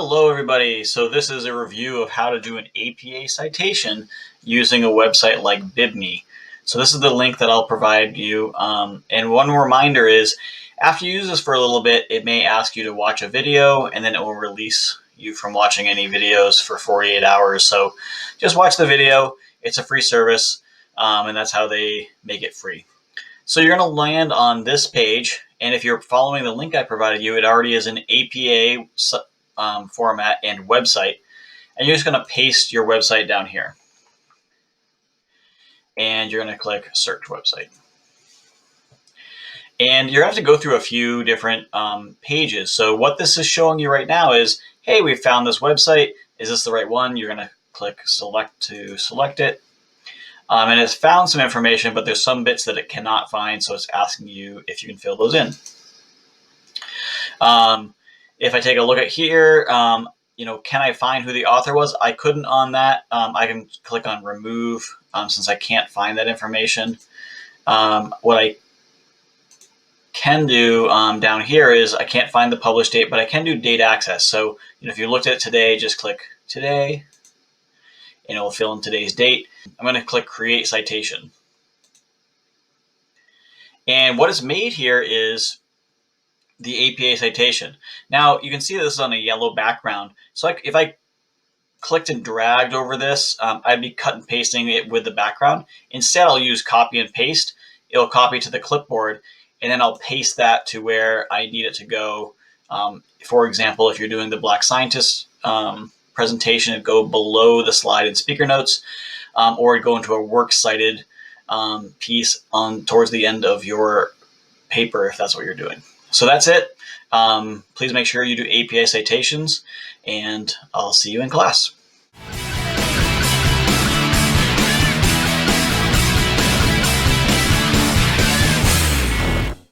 Hello everybody. So this is a review of how to do an APA citation using a website like BibMe. So this is the link that I'll provide you. And one reminder is after you use this for a little bit, it may ask you to watch a video and then it will release you from watching any videos for 48 hours. So just watch the video. It's a free service and that's how they make it free. So you're going to land on this page, and if you're following the link I provided you, it already is an APA format and website, and you're just going to paste your website down here. And you're going to click search website. And you're going to have to go through a few different pages. So what this is showing you right now is, hey, we found this website. Is this the right one? You're going to click select to select it. And it's found some information, but there's some bits that it cannot find, so it's asking you if you can fill those in. If I take a look at here, can I find who the author was? I couldn't on that. I can click on remove since I can't find that information. What I can do down here is I can't find the published date, but I can do date access. So if you looked at it today, just click today, and it will fill in today's date. I'm going to click create citation. And what is made here is the APA citation. Now you can see this is on a yellow background. So if I clicked and dragged over this, I'd be cut and pasting it with the background. Instead, I'll use copy and paste. It'll copy to the clipboard, and then I'll paste that to where I need it to go. For example, if you're doing the Black Scientist presentation, it'd go below the slide in speaker notes, or it'd go into a works cited piece towards the end of your paper if that's what you're doing. So that's it. Please make sure you do APA citations, and I'll see you in class.